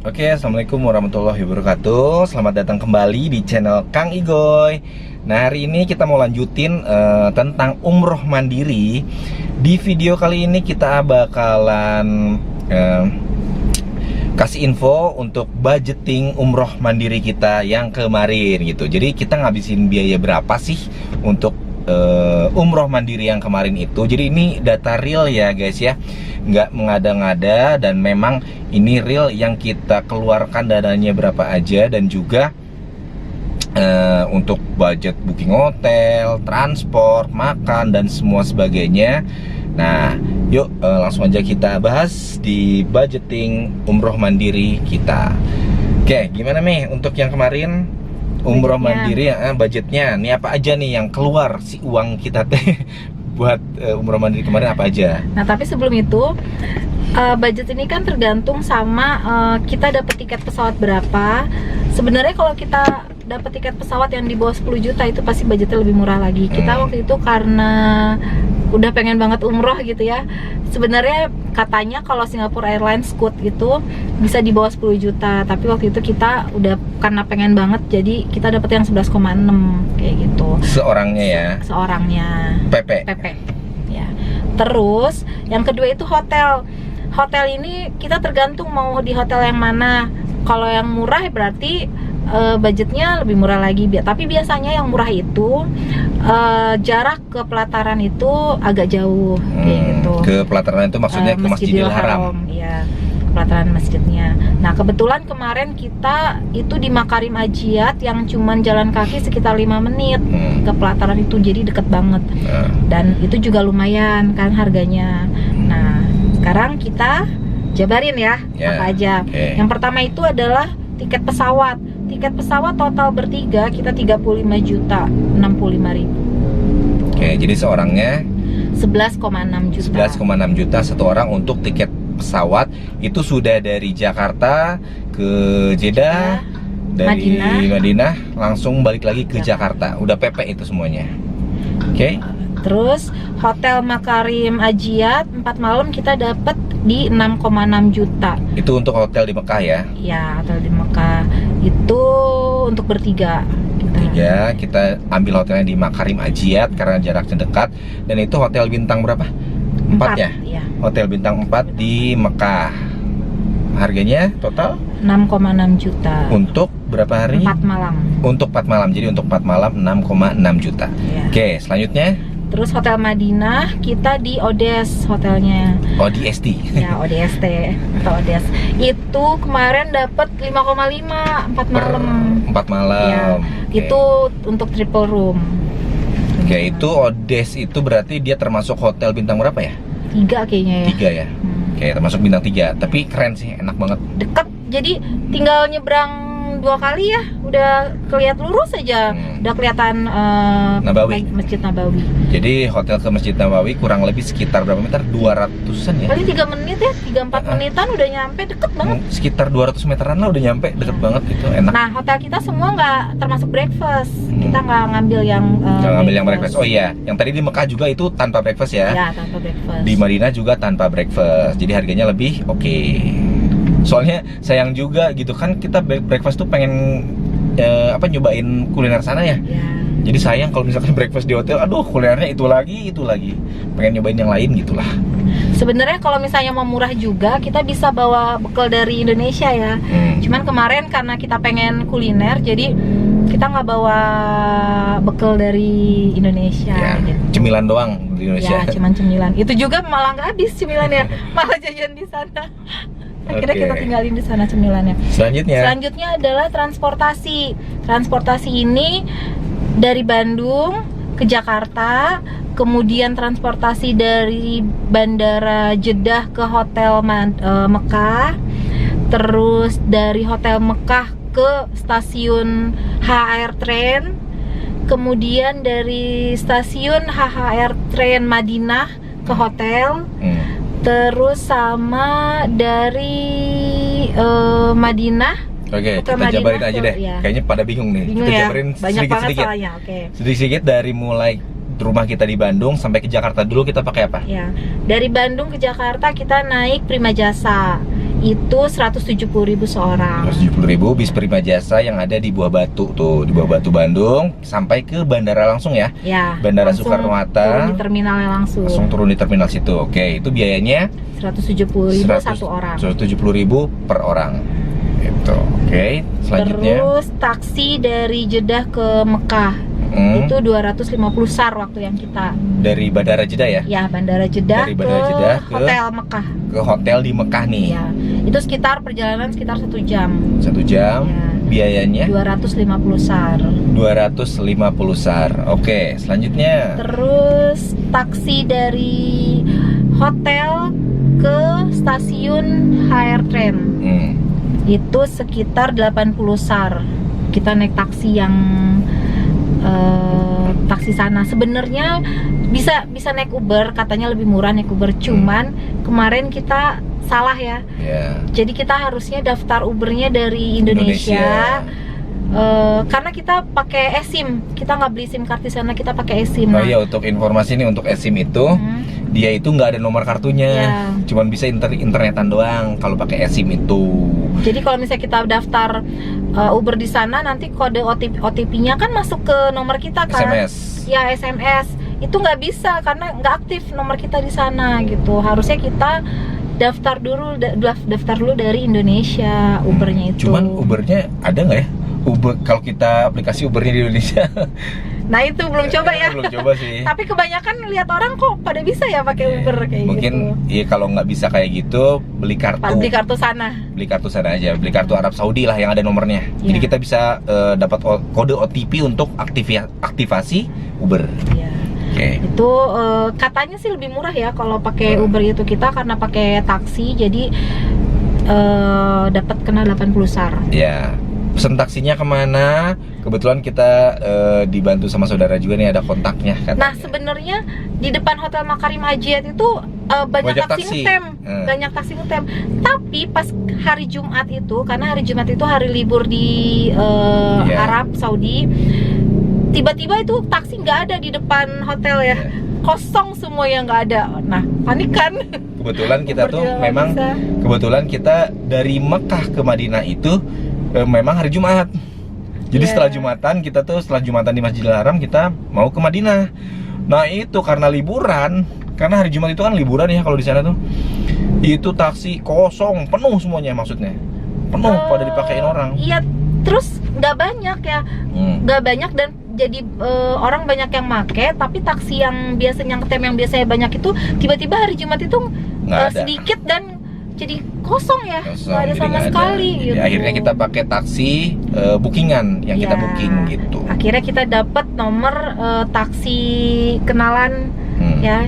Oke, assalamualaikum warahmatullahi wabarakatuh. Selamat datang kembali di channel Kang Igoy. Nah, hari ini kita mau lanjutin tentang umroh mandiri. Di video kali ini kita bakalan kasih info untuk budgeting umroh mandiri kita yang kemarin gitu. Jadi kita ngabisin biaya berapa sih untuk umroh mandiri yang kemarin itu. Jadi ini data real ya guys ya, nggak mengada-ngada, dan memang ini real yang kita keluarkan dananya berapa aja, dan juga untuk budget booking hotel, transport, makan, dan semua sebagainya. Nah yuk langsung aja kita bahas di budgeting umroh mandiri kita. Oke, gimana nih untuk yang kemarin umroh mandiri ya, budgetnya nih apa aja nih yang keluar si uang kita teh buat umroh mandiri kemarin apa aja? Nah, tapi sebelum itu budget ini kan tergantung sama kita dapat tiket pesawat berapa. Sebenarnya kalau kita dapat tiket pesawat yang di bawah 10 juta itu pasti budgetnya lebih murah lagi. Kita waktu itu karena udah pengen banget umroh gitu ya. Sebenarnya katanya kalau Singapore Airlines Scoot itu bisa di bawah 10 juta, tapi waktu itu kita udah karena pengen banget, jadi kita dapat yang 11,6 kayak gitu. Seorangnya ya? Seorangnya. PP. Ya. Terus yang kedua itu hotel. Hotel ini kita tergantung mau di hotel yang mana. Kalau yang murah berarti budgetnya lebih murah lagi. Tapi biasanya yang murah itu jarak ke pelataran itu agak jauh kayak gitu. Ke pelataran itu maksudnya ke Masjidil Haram. Iya, pelataran masjidnya. Nah, kebetulan kemarin kita itu di Makarim Ajiat yang cuman jalan kaki sekitar 5 menit ke pelataran itu, jadi deket banget. Dan itu juga lumayan kan harganya. Nah, sekarang kita jabarin ya apa aja. Yang pertama itu adalah tiket pesawat. Tiket pesawat total bertiga kita 35 juta 65 ribu. Oke, jadi seorangnya 11,6 juta. 11,6 juta satu orang untuk tiket pesawat. Itu sudah dari Jakarta ke Jeddah, dari Madinah langsung balik lagi ke Jakarta. Udah PP itu semuanya. Oke. Terus hotel Makarim Ajiat 4 malam kita dapat di 6,6 juta. Itu untuk hotel di Mekah ya? Iya, hotel di Mekah. Itu untuk bertiga. Kita ambil hotelnya di Makarim Ajiat karena jaraknya dekat. Dan itu hotel bintang berapa? 4 ya? Iya. Hotel bintang 4 di Mekah. Harganya total 6,6 juta. Untuk berapa hari? 4 malam. Untuk 4 malam. Jadi untuk 4 malam 6,6 juta. Iya. Oke, selanjutnya. Terus hotel Madinah kita di Odes hotelnya. ODST. Ya, ODST atau Odes. Itu kemarin dapat 5,5 4 malam. 4 malam. Ya, itu untuk triple room. Oke, itu Odes itu berarti dia termasuk hotel bintang berapa ya? 3 kayaknya ya. 3 ya. Oke, termasuk bintang 3. Tapi keren sih, enak banget. Dekat, jadi tinggal nyebrang 2 kali ya, udah kelihatan lurus aja, udah kelihatan Nabawi. Masjid Nabawi. Jadi hotel ke Masjid Nabawi kurang lebih sekitar berapa meter? 200-an ya? Paling 3 menit ya, 3-4 menitan udah nyampe, deket banget. Sekitar 200 meteran lah udah nyampe, deket banget gitu, enak. Nah, hotel kita semua nggak termasuk breakfast. Kita nggak ngambil yang breakfast. Oh iya, yang tadi di Mekah juga itu tanpa breakfast ya? Ya, tanpa breakfast. Di Madinah juga tanpa breakfast. Jadi harganya lebih oke. Soalnya sayang juga gitu kan, kita breakfast tuh pengen nyobain kuliner sana ya. Jadi sayang kalau misalkan breakfast di hotel, aduh kulinernya itu lagi. Pengen nyobain yang lain gitulah. Sebenarnya kalau misalnya mau murah juga, kita bisa bawa bekal dari Indonesia ya. Cuman kemarin karena kita pengen kuliner, jadi kita nggak bawa bekal dari Indonesia. Ya, gitu. Cemilan doang di Indonesia. Ya, cuman cemilan. Itu juga malah nggak habis cemilannya, malah jajan di sana. Akhirnya kita tinggalin di sana cemilannya. Selanjutnya adalah transportasi. Transportasi ini dari Bandung ke Jakarta, kemudian transportasi dari Bandara Jeddah ke Hotel Mekah, terus dari Hotel Mekah ke stasiun HHR Train, kemudian dari stasiun HHR Train Madinah ke hotel. Terus sama dari Madinah. Oke, kita jabarin aja deh. Ya. Kayaknya pada bingung nih. Bingung kita ya? jabarin banyak sedikit-sedikit. Sedikit-sedikit dari mulai rumah kita di Bandung sampai ke Jakarta dulu kita pakai apa? Ya, dari Bandung ke Jakarta kita naik Prima Jasa. itu 170.000 seorang. 170.000 bis Prima Jasa yang ada di Buah Batu tuh, di Buah Batu Bandung sampai ke bandara langsung ya. Ya. Bandara Soekarno-Hatta. Turun di terminalnya langsung. Langsung turun di terminal situ. Oke, itu biayanya 170.000 satu orang. 170.000 per orang. Itu. Oke, selanjutnya. Terus taksi dari Jeddah ke Mekah. Itu 250 SAR waktu yang kita. Dari Bandara Jeddah ya? Ya, Bandara Jeddah, dari Bandara Jeddah ke Hotel Mekah. Ke hotel di Mekah nih. Ya. Itu perjalanan sekitar 1 jam. 1 jam. Ya. Biayanya 250 SAR. 250 SAR. Oke, selanjutnya. Terus taksi dari hotel ke stasiun HR Train. Itu sekitar 80 SAR. Kita naik taksi yang taksi sana. Sebenarnya bisa naik Uber, katanya lebih murah naik Uber, cuman kemarin kita salah ya. Jadi kita harusnya daftar Ubernya dari Indonesia. Karena kita pakai eSIM, kita nggak beli SIM card di sana, kita pakai eSIM. Oh iya, untuk informasi nih, untuk eSIM itu dia itu nggak ada nomor kartunya, cuman bisa internetan doang kalau pakai eSIM itu. Jadi kalau misalnya kita daftar Uber di sana, nanti kode OTP-nya kan masuk ke nomor kita kan? SMS. Ya, SMS. Itu nggak bisa karena nggak aktif nomor kita di sana gitu. Harusnya kita daftar dulu dari Indonesia Ubernya itu. Cuman Ubernya ada nggak ya? Uber, kalau kita aplikasi Ubernya di Indonesia. Nah itu belum coba ya. Belum coba sih. Tapi kebanyakan lihat orang kok pada bisa ya pakai Uber kayak mungkin, gitu. Mungkin iya, kalau nggak bisa kayak gitu beli kartu. Beli kartu sana. Beli kartu sana aja. Beli kartu Arab Saudi lah yang ada nomornya. Jadi kita bisa dapat kode OTP untuk aktivasi Uber. Itu katanya sih lebih murah ya kalau pakai Uber itu kita, karena pakai taksi jadi dapat kena 80 SAR. Ya. Pesen taksinya kemana? Kebetulan kita dibantu sama saudara juga nih, ada kontaknya katanya. Nah sebenarnya di depan Hotel Makarim Hajiat itu banyak taksi ngetem, banyak taksi ngetem. Tapi pas hari Jumat itu, karena hari Jumat itu hari libur di Arab Saudi, tiba-tiba itu taksi nggak ada di depan hotel ya, kosong semua yang nggak ada. Nah panik kan. Kebetulan kita tuh memang kebetulan kita dari Mekah ke Madinah itu memang hari Jumat. Jadi setelah Jumatan setelah Jumatan di Masjidil Haram kita mau ke Madinah. Nah itu karena liburan, karena hari Jumat itu kan liburan ya kalau di sana tuh. Itu taksi kosong, penuh semuanya, maksudnya penuh pada dipakein orang. Iya, terus nggak banyak ya, nggak banyak, dan jadi orang banyak yang make, tapi taksi yang biasanya ngetem yang biasanya banyak itu tiba-tiba hari Jumat itu sedikit dan jadi kosong ya, nggak ada sama sekali gitu. Akhirnya kita pakai taksi bookingan yang kita booking gitu. Akhirnya kita dapat nomor taksi kenalan ya,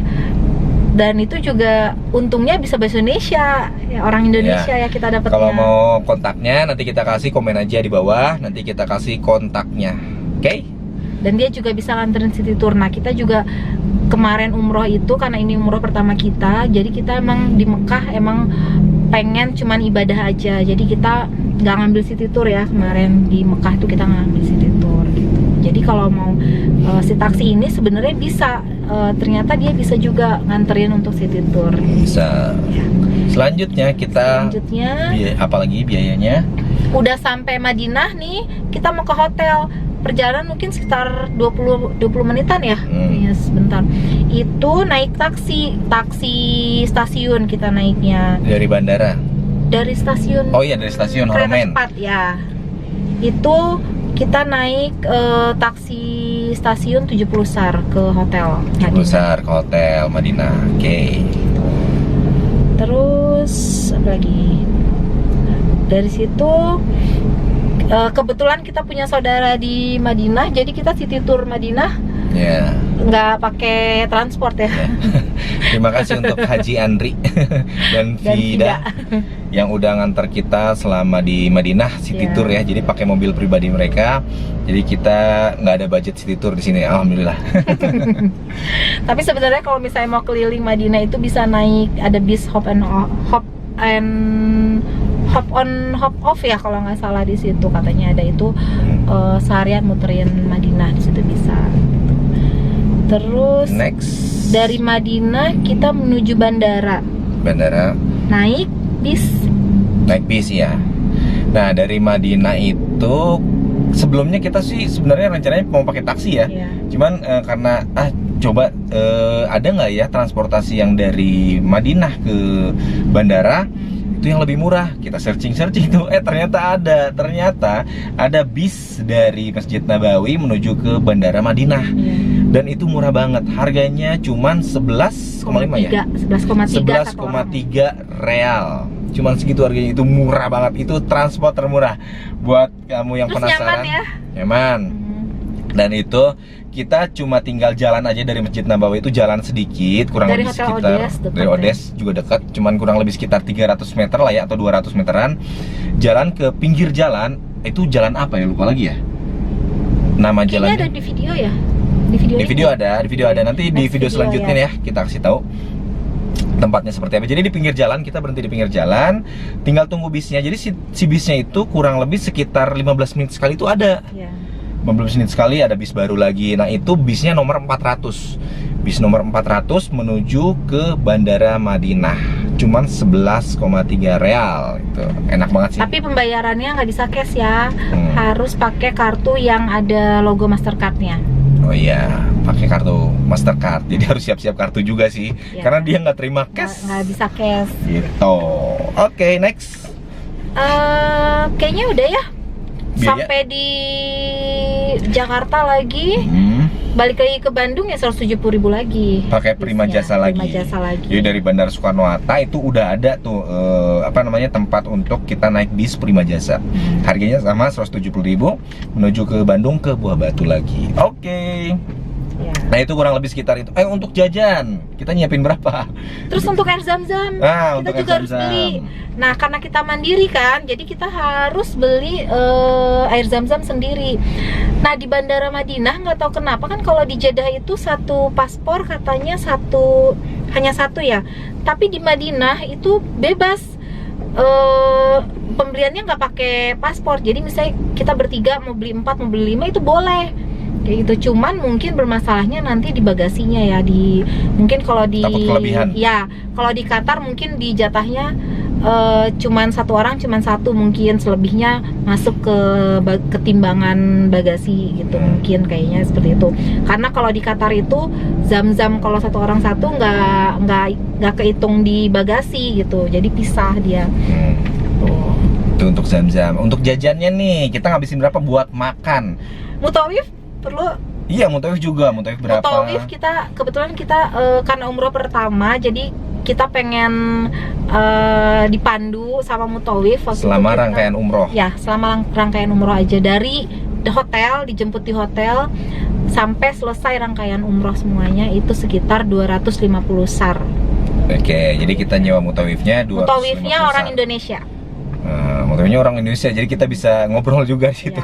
dan itu juga untungnya bisa bahasa Indonesia ya, orang Indonesia ya kita dapatnya. Kalau mau kontaknya nanti kita kasih komen aja di bawah, nanti kita kasih kontaknya, oke? Dan dia juga bisa nganterin city tour. Nah kita juga kemarin umroh itu, karena ini umroh pertama kita, jadi kita emang di Mekah emang pengen cuman ibadah aja, jadi kita nggak ngambil city tour ya. Kemarin di Mekah tuh kita ngambil city tour gitu. Jadi kalau mau si taksi ini sebenarnya bisa, ternyata dia bisa juga nganterin untuk city tour. Bisa. Selanjutnya apalagi biayanya? Udah sampai Madinah nih, kita mau ke hotel. Perjalanan mungkin sekitar 20 menitan ya. Ya sebentar. Itu naik taksi stasiun kita naiknya. Dari bandara? Dari stasiun. Oh iya, dari stasiun Horomen. Kereta cepat ya. Itu kita naik taksi stasiun 70 SAR ke hotel 70 SAR ke hotel Madinah. Oke. Terus apa lagi? Dari situ kebetulan kita punya saudara di Madinah, jadi kita city tour Madinah. Nggak pakai transport ya. Terima kasih untuk Haji Andri dan Vida yang udah ngantar kita selama di Madinah city tour ya. Jadi pakai mobil pribadi mereka. Jadi kita nggak ada budget city tour di sini, alhamdulillah. Tapi sebenarnya kalau misalnya mau keliling Madinah itu bisa naik, ada bis hop on hop off ya kalau nggak salah, di situ katanya ada itu seharian muterin Madinah, di situ bisa. Terus dari Madinah kita menuju bandara. Naik bis Naik bis ya. Nah, dari Madinah itu sebelumnya kita sih sebenarnya rencananya mau pakai taksi ya. Cuman karena coba ada nggak ya transportasi yang dari Madinah ke bandara itu yang lebih murah. Kita searching tuh, ternyata ada bis dari Masjid Nabawi menuju ke bandara Madinah. Dan itu murah banget, harganya cuman 11,5 ya? 11,3 real. Cuman segitu harganya, itu murah banget. Itu transport termurah buat kamu yang penasaran. Nyaman ya? Nyaman. Dan itu kita cuma tinggal jalan aja dari Masjid Nabawi, itu jalan sedikit, kurang dari lebih Hotel sekitar Odes, dari Odes juga dekat, cuman kurang lebih sekitar 300 meter lah ya, atau 200 meteran. Jalan ke pinggir jalan, itu jalan apa ya, lupa lagi ya nama jalannya. Ada di video ya? Di video ada, nanti di video selanjutnya ya kita kasih tahu tempatnya seperti apa. Jadi di pinggir jalan, kita berhenti di pinggir jalan, tinggal tunggu bisnya. Jadi si bisnya itu kurang lebih sekitar 15 menit sekali itu ada. 15 menit sekali ada bis baru lagi. Nah, itu bisnya nomor 400. Bis nomor 400 menuju ke Bandara Madinah. Cuman 11,3 real. Itu enak banget sih. Tapi pembayarannya nggak bisa cash ya. Harus pakai kartu yang ada logo Mastercard-nya. Oh iya, pakai kartu Mastercard. Jadi harus siap-siap kartu juga sih, karena dia nggak terima cash. Nggak bisa cash. Gitu. Oke, next. Kayaknya udah ya. Biaya? Sampai di Jakarta lagi, balik lagi ke Bandung ya 170.000 lagi. Pakai Prima Jasa lagi. Jadi dari Bandara Soekarno-Hatta itu udah ada tuh tempat untuk kita naik bis Prima Jasa. Harganya sama 170.000 menuju ke Bandung ke Buah Batu lagi. Oke. Nah, itu kurang lebih sekitar itu. Untuk jajan kita nyiapin berapa? Terus untuk air zam-zam kita juga harus beli. Nah, karena kita mandiri kan, jadi kita harus beli air zam-zam sendiri. Nah, di Bandara Madinah nggak tahu kenapa kan, kalau di Jeddah itu satu paspor katanya hanya satu ya. Tapi di Madinah itu bebas, pembeliannya nggak pakai paspor. Jadi misalnya kita bertiga mau beli 4, mau beli 5 itu boleh. Kayak gitu. Cuman mungkin bermasalahnya nanti di bagasinya ya, mungkin kalau di takut kelebihan. Ya, kalau di Qatar mungkin di jatahnya cuman satu orang, cuman satu, mungkin selebihnya masuk ke timbangan bagasi gitu. Mungkin kayaknya seperti itu. Karena kalau di Qatar itu zam-zam kalau satu orang satu nggak kehitung di bagasi gitu. Jadi pisah dia. Itu untuk zam-zam. Untuk jajannya nih, kita ngabisin berapa buat makan? Mutawif perlu. Iya, mutawif juga. Mutawif berapa? Mutawif kebetulan kita karena umroh pertama, jadi kita pengen dipandu sama mutawif selama rangkaian umroh. Ya, selama rangkaian umroh aja, dari hotel, dijemput di hotel sampai selesai rangkaian umroh semuanya itu sekitar 250 SAR. Oke, jadi kita nyewa mutawifnya 250 Mutawifnya SAR. orang Indonesia. Mutawifnya orang Indonesia, jadi kita bisa ngobrol juga di situ.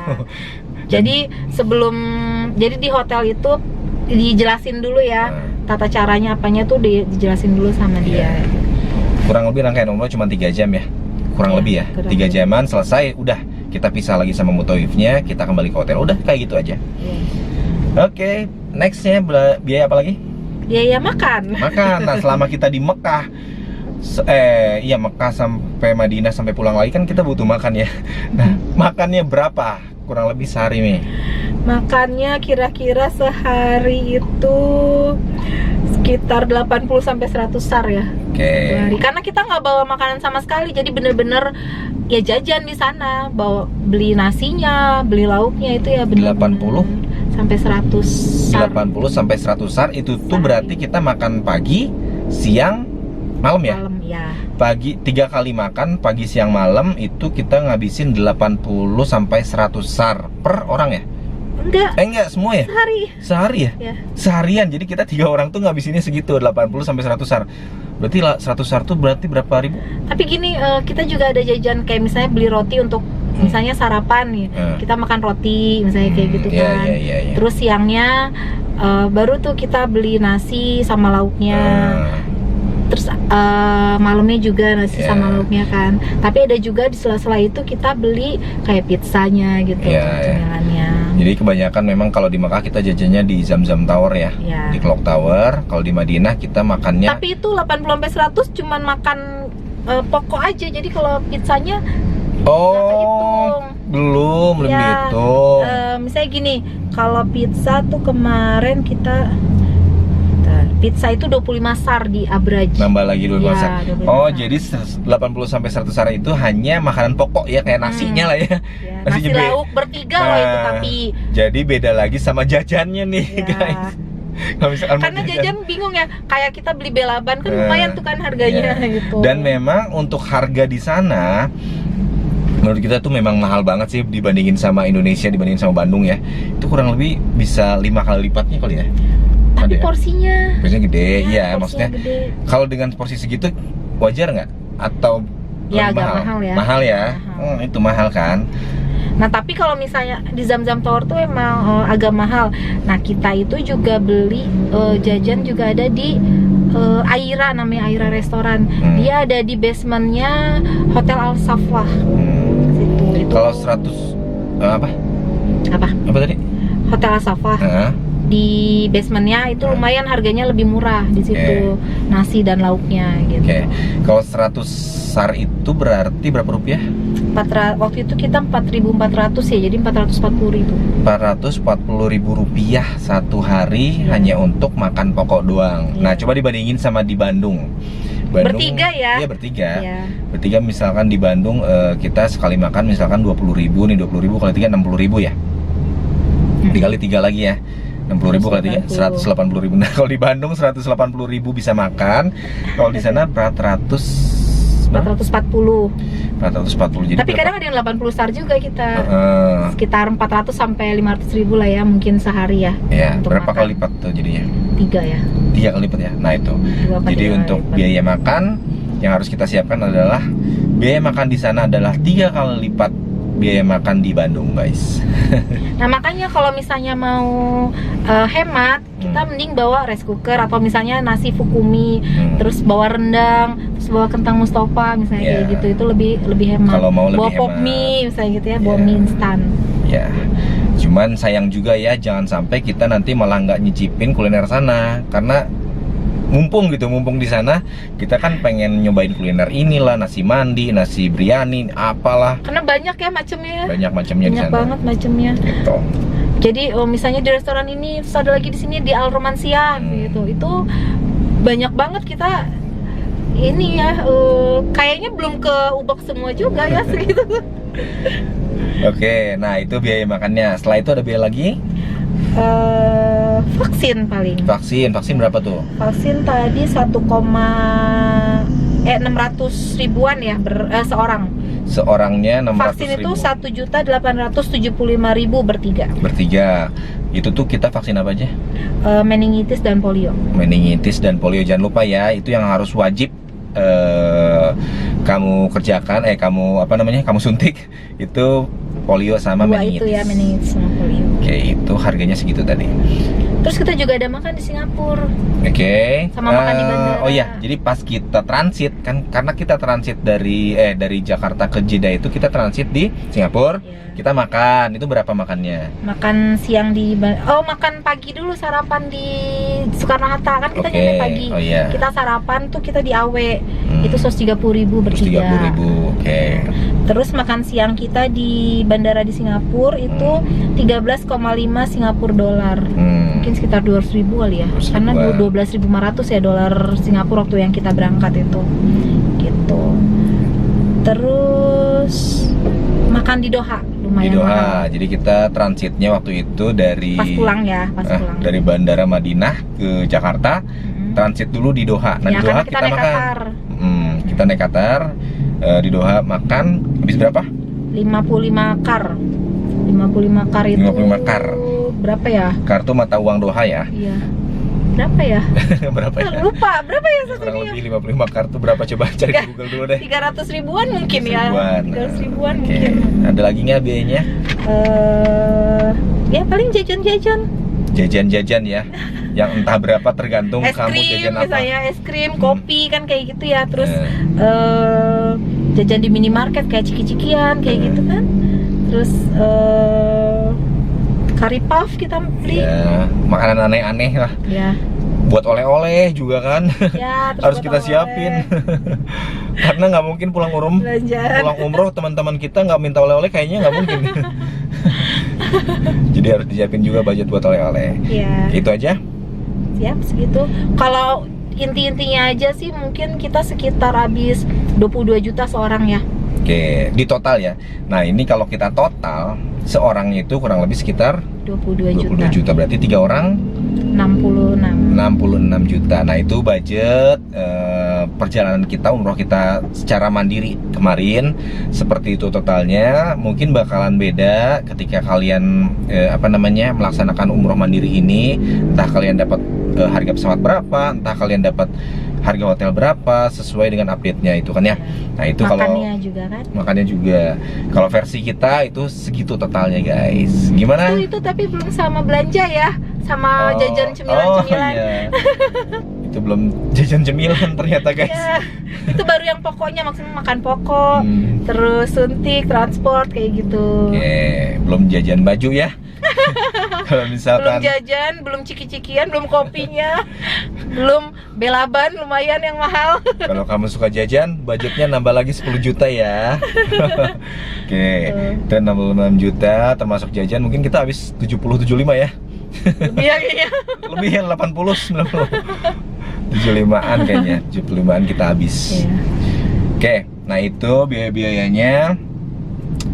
Ya. Jadi di hotel itu dijelasin dulu ya, tata caranya apanya tuh dijelasin dulu sama dia. Kurang lebih rangkaian umroh cuma 3 jam ya, kurang lebih ya, 3 jaman selesai, udah kita pisah lagi sama mutawifnya, kita kembali ke hotel, udah kayak gitu aja. Oke, nextnya biaya apa lagi? Biaya makan. Nah, selama kita di Mekah, Mekah sampai Madinah sampai pulang lagi kan kita butuh makan ya. Nah, makannya berapa? Kurang lebih sehari nih. Makannya kira-kira sehari itu sekitar 80 sampai 100 SAR ya. Oke. Karena kita nggak bawa makanan sama sekali, jadi bener-bener ya jajan di sana, beli nasinya, beli lauknya itu ya bener-bener 80 sampai 100 SAR. 80 sampai 100 SAR itu tuh berarti kita makan pagi, siang, malam ya? Malam ya. Pagi 3 kali makan, pagi, siang, malam itu kita ngabisin 80 sampai 100 SAR per orang ya? Enggak, semua ya? Sehari ya? Ya. Seharian, jadi kita 3 orang tuh ngabisinnya segitu, 80 sampai 100 SAR. Berarti 100 SAR tuh berarti berapa ribu? Tapi gini, kita juga ada jajan kayak misalnya beli roti untuk misalnya sarapan nih. Kita makan roti misalnya kayak gitu kan. Yeah. Terus siangnya baru tuh kita beli nasi sama lauknya. Terus malamnya juga nasi sama lauknya kan. Tapi ada juga di sela-sela itu kita beli kayak pizzanya gitu, cemilannya. Jadi kebanyakan memang kalau di Mekah kita jajannya di Zamzam Tower ya, di Clock Tower. Kalau di Madinah kita makannya. Tapi itu 80 sampai 100 cuman makan pokok aja. Jadi kalau pizzanya Oh, nggak kehitung. belum Ya, dihitung. misalnya gini, kalau pizza tuh kemarin kita bentar, pizza itu 25 SAR di Abraj. Nambah lagi 25 Ya, SAR. 25 Oh, SAR. jadi 80 sampai 100 SAR itu hanya makanan pokok ya, kayak nasinya lah ya. Ya, Nasi nasi jebe. lauk bertiga loh itu Nah, tapi. Jadi beda lagi sama jajannya nih, Ya. guys. Kalau misalkan mau Karena jajan bingung ya, kayak kita beli Belaban kan lumayan tuh kan harganya Iya. gitu. Dan memang untuk harga di sana menurut kita tuh memang mahal banget sih dibandingin sama Indonesia, dibandingin sama Bandung ya. Itu kurang lebih bisa 5 kali lipatnya kali ya. tapi Ada ya? porsinya Porsinya gede, ya, iya porsinya maksudnya. gede. Kalau dengan porsi segitu wajar nggak? Atau Ya, lebih agak mahal ya. Mahal ya. Mahal. Itu mahal kan. Nah tapi kalau misalnya di Zam Zam Tower tuh emang agak mahal. Nah kita itu juga beli jajan juga ada di Aira, namanya Aira Restoran. Dia ada di basementnya Hotel Al Safwah. Situ. Itu Kalau 100 apa? apa? Apa tadi? Hotel Al Safwah. Heeh. Di basementnya itu lumayan harganya lebih murah di situ, nasi dan lauknya gitu. Oke. Kalau 100 SAR itu berarti berapa rupiah? Waktu itu kita 4.400 ya, jadi 440.000. 440.000 rupiah satu hari hanya untuk makan pokok doang. Nah, coba dibandingin sama di Bandung. Bertiga ya? Iya, bertiga. Ya. Bertiga misalkan di Bandung kita sekali makan misalkan 20.000 nih, 20.000 kali 3 60.000 ya. Dikali 3 lagi ya. 60.000 kali 3 180.000. Nah, kalau di Bandung 180.000 bisa makan. Kalau di sana 440. 440. Jadi Tapi kadang ada yang 80 SAR juga kita. Sekitar 400 sampai 500.000 lah ya mungkin sehari ya. Ya, untuk berapa makan. kali lipat tuh jadinya? 3 ya. 3 kali lipat ya. Nah, itu. 2 kali Jadi untuk lipat. biaya makan yang harus kita siapkan adalah biaya makan di sana adalah 3 kali lipat biaya makan di Bandung, guys. Nah makanya kalau misalnya mau hemat, kita mending bawa rice cooker atau misalnya nasi fukumi, terus bawa rendang, terus bawa kentang Mustafa misalnya kayak gitu, itu lebih hemat. Kalau mau lebih bawa pop hemat. mie misalnya gitu ya, bawa mie instan. Ya, cuman sayang juga ya, jangan sampai kita nanti malah nggak nyicipin kuliner sana, karena mumpung di sana kita kan pengen nyobain kuliner inilah, nasi mandi, nasi biryani, apalah. Karena banyak ya macamnya. Banyak macamnya di Banyak sana. banget macamnya. Gitu. Jadi misalnya di restoran ini, terus ada lagi di sini di Al Romansia gitu. Itu banyak banget kita ini ya, kayaknya belum ke Ubak semua juga ya segitu. Oke, nah itu biaya makannya. Setelah itu ada biaya lagi? Vaksin paling. Vaksin berapa tuh? Vaksin tadi 600 ribuan ya seorang. Seorangnya 600 Vaksin itu ribu. 1.875.000 bertiga. Bertiga. Itu tuh kita vaksin apa aja? Meningitis dan polio. Meningitis dan polio, jangan lupa ya, itu yang harus wajib kamu kerjakan, kamu suntik itu polio sama Dua meningitis. itu ya, meningitis sama polio. Oke, itu harganya segitu tadi. Terus kita juga ada makan di Singapura. Oke. Sama makan di bandara. Oh iya, jadi pas kita transit kan, karena kita transit dari Jakarta ke Jeddah itu kita transit di Singapura. Iya. Kita makan, itu berapa makannya? Makan siang makan pagi dulu, sarapan di Soekarno-Hatta kan kita Oke. nyampe pagi. Oh iya. Kita sarapan tuh kita di Awe. Itu 130.000 bertiga. 30.000. Oke. Terus makan siang kita di bandara di Singapura itu 13,5 Singapura dolar. Mungkin sekitar 200.000 kali ya. 200.000. Karena 12.500 ya dolar Singapura waktu yang kita berangkat itu. Gitu. Terus makan di Doha lumayan Di Doha. mahal. Jadi kita transitnya waktu itu dari Pas pulang ya, pas pulang. dari bandara Madinah ke Jakarta, transit dulu di Doha. Nah, Ya, di Doha karena kita naik makan. Qatar. Kita naik Qatar, di Doha makan habis berapa? 55 kar. 55 kar itu 55 kar. berapa ya? Kartu mata uang Doha ya. Iya. Berapa ya? Berapa ya? Lupa, berapa ya Kurang satunya? lebih 55 kartu berapa, coba cari di Google dulu deh. 300 ribuan mungkin 300 ya. ribuan. 300 ribuan Oke. mungkin. Ada lagi nggak biayanya? Ya paling jajan-jajan. Jajan-jajan ya. Yang entah berapa tergantung Es kamu krim jajan apa. misalnya, es krim, kopi kan kayak gitu ya. Terus jajan di minimarket kayak ciki-cikian kayak gitu kan. Terus curry puff kita beli. Ya, makanan aneh-aneh lah. Ya. Buat oleh-oleh juga kan. Ya, terus Harus buat kita oleh-oleh. siapin. Karena nggak mungkin pulang umroh teman-teman kita nggak minta oleh-oleh, kayaknya nggak mungkin. Jadi harus disiapin juga budget buat oleh-oleh. Iya. Itu aja. Siap segitu. Kalau inti-intinya aja sih mungkin kita sekitar habis 22 juta seorang ya. Oke, di total ya. Nah, ini kalau kita total seorang itu kurang lebih sekitar 22 juta. Berarti 3 orang 66 juta. Nah, itu budget perjalanan kita, umroh kita secara mandiri kemarin. Seperti itu totalnya. Mungkin bakalan beda ketika kalian melaksanakan umroh mandiri ini. Entah kalian dapat harga pesawat berapa, entah kalian dapat harga hotel berapa, sesuai dengan update-nya itu kan ya. Nah, itu makannya juga kan. Makannya juga. Kalau versi kita itu segitu totalnya, guys. Gimana? Itu tapi belum sama belanja ya, sama jajan cemilan-cemilan. Iya. Itu belum jajan cemilan ternyata, guys. Ya, itu baru yang pokoknya, maksudnya makan pokok, terus suntik, transport kayak gitu. Oke, belum jajan baju ya. Kalau misalkan belum jajan, belum ciki-cikian, belum kopinya, belum belaban lumayan yang mahal. Kalau kamu suka jajan, budgetnya nambah lagi 10 juta ya. Oke, dan 66 juta termasuk jajan, mungkin kita habis 70-75 ya. Lebih ya kayaknya. Lebih ya, 80-90. 75-an kayaknya, 75-an kita habis. Iya. Oke, nah itu biaya-biayanya.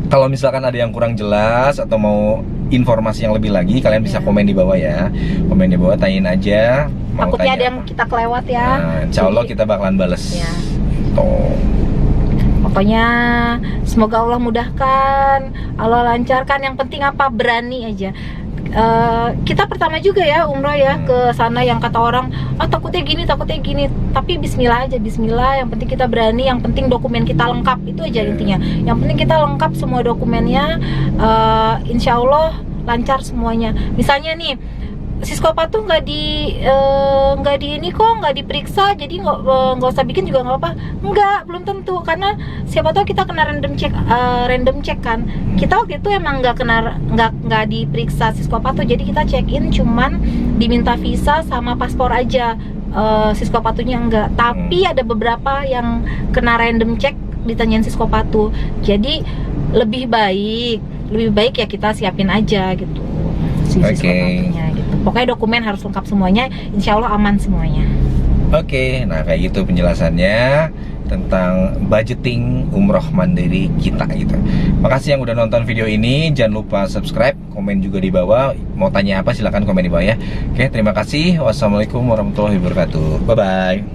Kalau misalkan ada yang kurang jelas atau mau informasi yang lebih lagi, kalian bisa komen di bawah ya. Komen di bawah, tanyain aja. Takutnya ada yang kita kelewat ya. Nah, insya Allah kita bakalan bales. Ya. Tuh. Pokoknya semoga Allah mudahkan, Allah lancarkan. Yang penting apa? Berani aja. Kita pertama juga ya umroh ya ke sana, yang kata orang takutnya gini, tapi bismillah aja, bismillah. Yang penting kita berani, yang penting dokumen kita lengkap, itu aja intinya. Yang penting kita lengkap semua dokumennya, insya Allah lancar semuanya. Misalnya nih Siskopatu nggak di ini kok, nggak diperiksa, jadi nggak usah bikin juga nggak apa. Nggak, belum tentu, karena siapa tahu kita kena random check kan. Kita waktu itu emang nggak diperiksa Siskopatu, jadi kita check in cuman diminta visa sama paspor aja. Siskopatunya enggak, tapi ada beberapa yang kena random check ditanyain Siskopatu. Jadi lebih baik ya kita siapin aja gitu. Siskopatunya gitu. Pokoknya dokumen harus lengkap semuanya, insya Allah aman semuanya. Oke, nah kayak gitu penjelasannya tentang budgeting umroh mandiri kita gitu. Makasih yang udah nonton video ini, jangan lupa subscribe, komen juga di bawah. Mau tanya apa silahkan komen di bawah ya. Oke, terima kasih. Wassalamualaikum warahmatullahi wabarakatuh. Bye bye.